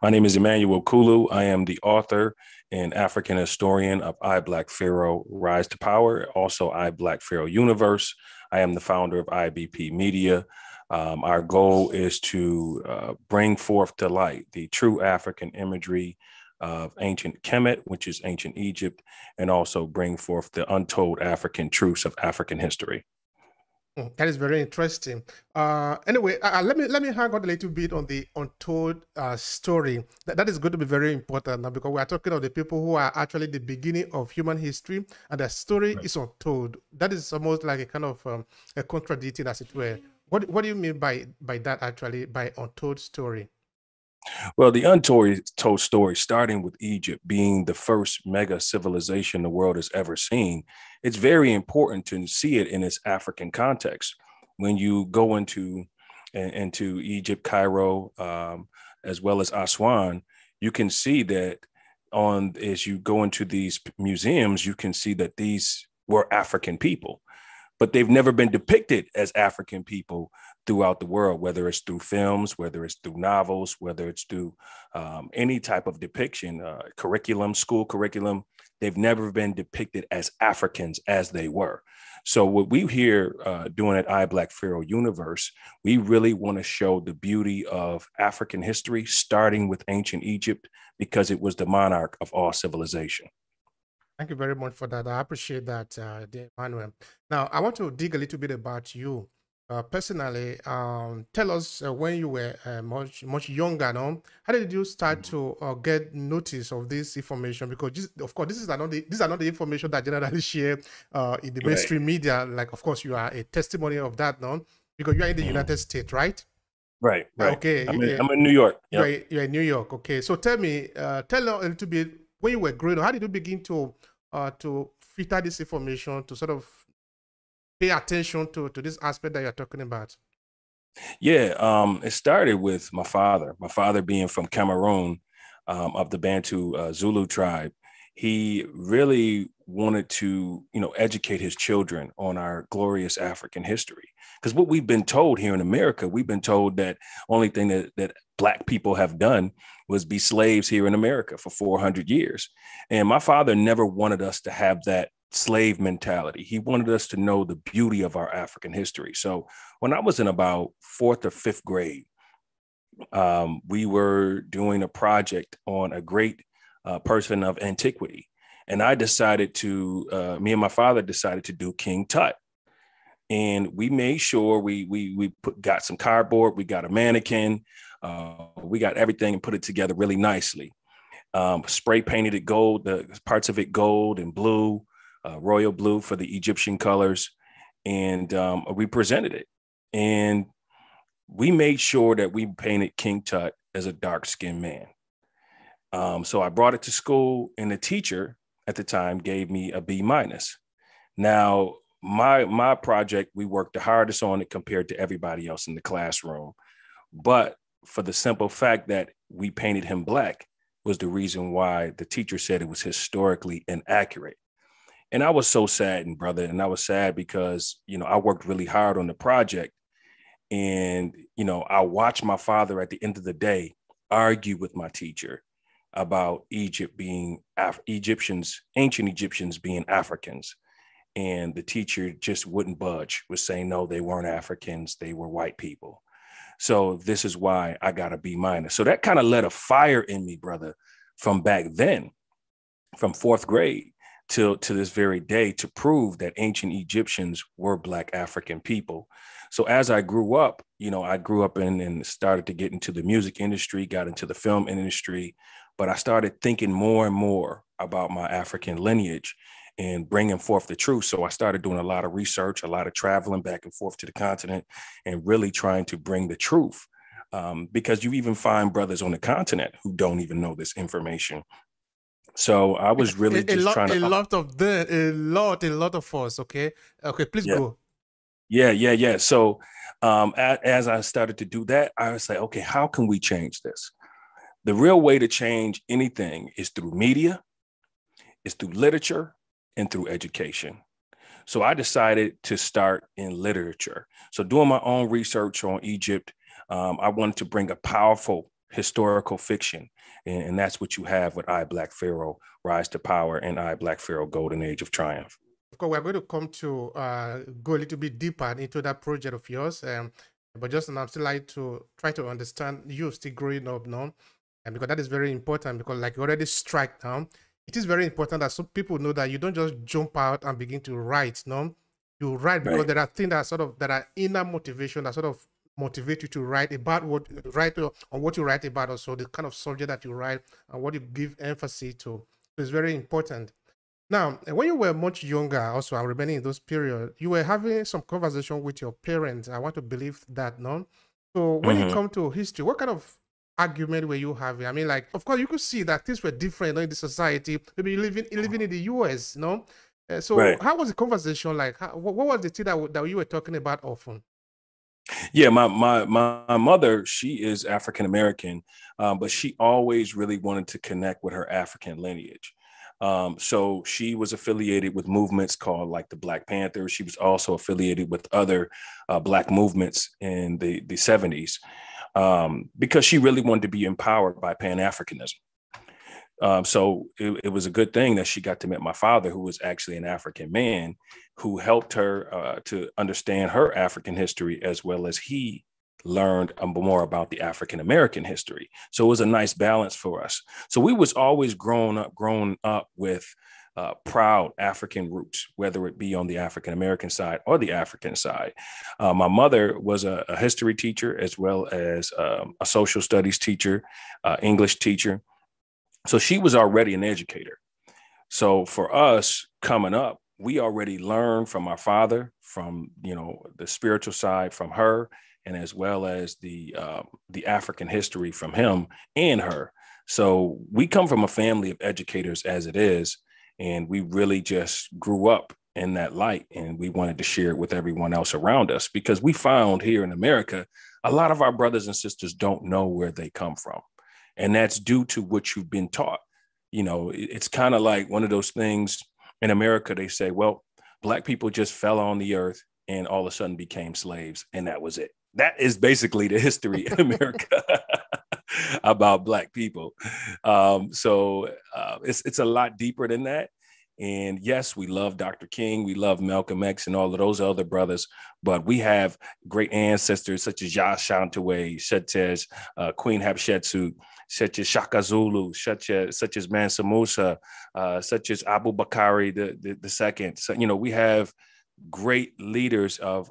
My name is Emmanuel Kulu. I am the author and African historian of Black Pharaoh Rise to Power, also Black Pharaoh Universe. I am the founder of IBP Media. Our goal is to bring forth to light the true African imagery of ancient Kemet, which is ancient Egypt, and also bring forth the untold African truths of African history. That is very interesting. Anyway, let me hang on a little bit on the untold story. That is going to be very important now because we are talking of the people who are actually the beginning of human history, and their story is untold. That is almost like a kind of a contradicting, as it were. What do you mean by that? Actually, by untold story? Well, the untold story, starting with Egypt being the first mega civilization the world has ever seen, it's very important to see it in its African context. When you go into Egypt, Cairo, as well as Aswan, you can see that as you go into these museums, you can see that these were African people, but they've never been depicted as African people throughout the world, whether it's through films, whether it's through novels, whether it's through any type of depiction, school curriculum. They've never been depicted as Africans as they were. So what we here doing at Black Pharaoh Universe, we really want to show the beauty of African history, starting with ancient Egypt, because it was the monarch of all civilization. Thank you very much for that. I appreciate that, dear Emmanuel. Now, I want to dig a little bit about you. Personally, tell us when you were much younger, no? How did you start to get notice of this information? Because of course, these are not the information that generally share in the mainstream media. Like, of course, you are a testimony of that, no? Because you are in the United States, right? Right. Okay. I'm in New York. Yep. You're in New York. Okay. So tell me, tell a little bit when you were growing up. How did you begin to filter this information to sort of pay attention to this aspect that you're talking about? Yeah, it started with my father being from Cameroon, of the Bantu Zulu tribe. He really wanted to, educate his children on our glorious African history. Because what we've been told here in America, we've been told that only thing that Black people have done was be slaves here in America for 400 years. And my father never wanted us to have that slave mentality. He wanted us to know the beauty of our African history. So when I was in about 4th or 5th grade, we were doing a project on a great person of antiquity. And I decided me and my father decided to do King Tut. And we made sure we got some cardboard, we got a mannequin, we got everything and put it together really nicely. Spray painted it gold, the parts of it gold and blue, royal blue for the Egyptian colors. And we presented it. And we made sure that we painted King Tut as a dark-skinned man. So I brought it to school, and the teacher at the time gave me a B-. Now, my project, we worked the hardest on it compared to everybody else in the classroom. But for the simple fact that we painted him Black was the reason why the teacher said it was historically inaccurate. And I was so saddened, brother. And I was sad because, I worked really hard on the project. And, I watched my father at the end of the day argue with my teacher about Egypt being ancient Egyptians being Africans. And the teacher just wouldn't budge, was saying, no, they weren't Africans, they were white people. So this is why I got a B-. So that kind of lit a fire in me, brother, from back then, from 4th grade to this very day, to prove that ancient Egyptians were Black African people. So as I grew up, I grew up and started to get into the music industry, got into the film industry, but I started thinking more and more about my African lineage and bringing forth the truth. So I started doing a lot of research, a lot of traveling back and forth to the continent, and really trying to bring the truth. Because you even find brothers on the continent who don't even know this information. So I was really trying to... A lot of us. Okay, please go. Yeah. So as I started to do that, I was like, okay, how can we change this? The real way to change anything is through media, is through literature, and through education. So I decided to start in literature. So doing my own research on Egypt, I wanted to bring a powerful historical fiction. And that's what you have with I, Black Pharaoh, Rise to Power, and I, Black Pharaoh, Golden Age of Triumph. Of course, we're going to come to go a little bit deeper into that project of yours. But just now, I'm still like to try to understand you still growing up now. And because that is very important, because like you already strike down, it is very important that some people know that you don't just jump out and begin to write. No, you write because Right. there are things that are inner motivation that sort of motivate you to write about on what you write about, also the kind of subject that you write and what you give emphasis to. So it's very important. Now, when you were much younger, also, I'm remaining in those periods, you were having some conversation with your parents. I want to believe that, no? So when it Mm-hmm. comes to history, what kind of argument were you having? I mean, like, of course, you could see that things were different, in the society. Maybe living in the US, no? So Right. how was the conversation like? What was the thing that you were talking about often? Yeah, my mother, she is African American, but she always really wanted to connect with her African lineage. So she was affiliated with movements called like the Black Panthers. She was also affiliated with other Black movements in the 70s, because she really wanted to be empowered by Pan-Africanism. So it was a good thing that she got to meet my father, who was actually an African man, who helped her to understand her African history, as well as he learned more about the African American history. So it was a nice balance for us. So we was always grown up with proud African roots, whether it be on the African American side or the African side. My mother was a history teacher, as well as a social studies teacher, English teacher. So she was already an educator. So for us coming up, we already learned from our father, from the spiritual side from her, and as well as the African history from him and her. So we come from a family of educators as it is, and we really just grew up in that light, and we wanted to share it with everyone else around us, because we found here in America, a lot of our brothers and sisters don't know where they come from. And that's due to what you've been taught. It's kind of like one of those things in America. They say, well, Black people just fell on the earth and all of a sudden became slaves. And that was it. That is basically the history in America about Black people. It's a lot deeper than that. And yes, we love Dr. King, we love Malcolm X and all of those other brothers, but we have great ancestors such as Yah Shantaway, such as Queen Hatshepsut, such as Shaka Zulu, such as Mansa Musa, such as Abu Bakari the second. So, we have great leaders of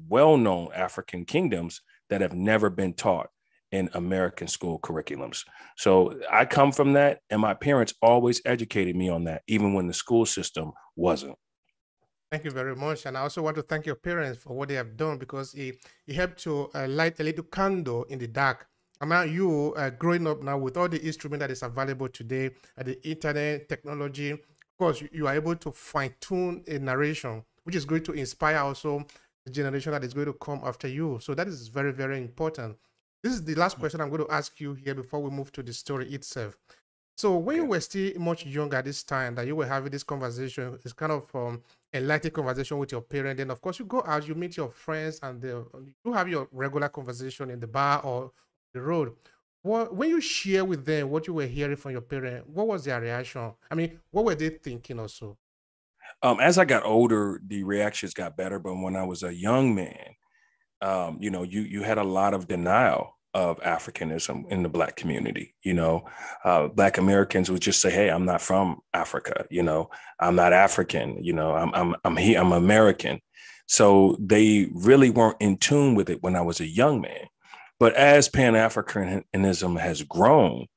well-known African kingdoms that have never been taught in American school curriculums. So I come from that, and my parents always educated me on that, even when the school system wasn't. Thank you very much. And I also want to thank your parents for what they have done, because it helped to light a little candle in the dark. And now you growing up now with all the instrument that is available today, the internet, technology, of course, you are able to fine tune a narration, which is going to inspire also the generation that is going to come after you. So that is very, very important. This is the last question I'm going to ask you here before we move to the story itself. So when you were still much younger this time that you were having this conversation, it's kind of a lighter conversation with your parent. Then of course you go out, you meet your friends, and you have your regular conversation in the bar or the road. When you share with them what you were hearing from your parent, what was their reaction? I mean, what were they thinking also? As I got older, the reactions got better. But when I was a young man, you had a lot of denial of Africanism in the Black community. Black Americans would just say, "Hey, I'm not from Africa. I'm not African. I'm here. I'm American." So they really weren't in tune with it when I was a young man. But as Pan-Africanism has grown,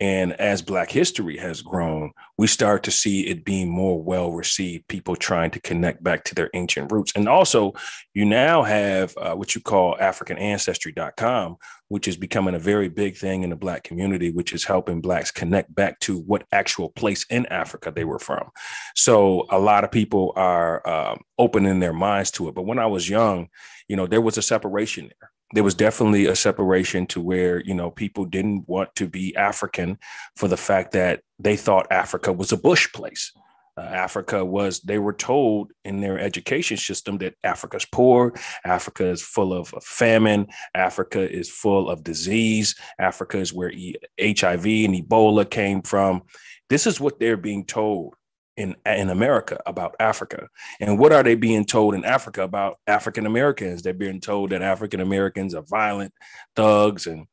and as Black history has grown, we start to see it being more well received, people trying to connect back to their ancient roots. And also, you now have what you call AfricanAncestry.com, which is becoming a very big thing in the Black community, which is helping Blacks connect back to what actual place in Africa they were from. So a lot of people are opening their minds to it. But when I was young, there was a separation there. There was definitely a separation to where, people didn't want to be African for the fact that they thought Africa was a bush place. They were told in their education system that Africa's poor, Africa is full of famine, Africa is full of disease, Africa is where HIV and Ebola came from. This is what they're being told in America about Africa. And what are they being told in Africa about African Americans? They're being told that African Americans are violent thugs and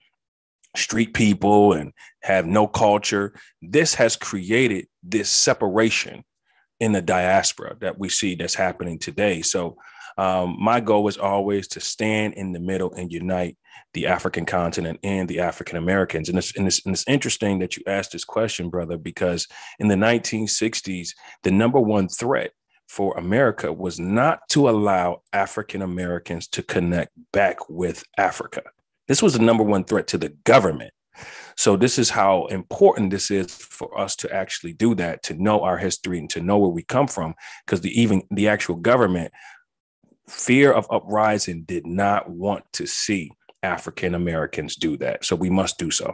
street people and have no culture. This has created this separation in the diaspora that we see that's happening today. So my goal is always to stand in the middle and unite the African continent and the African Americans. And it's interesting that you asked this question, brother, because in the 1960s, the number one threat for America was not to allow African Americans to connect back with Africa. This was the number one threat to the government. So this is how important this is for us to actually do that, to know our history and to know where we come from, because even the actual government, fear of uprising, did not want to see African Americans do that. So we must do so.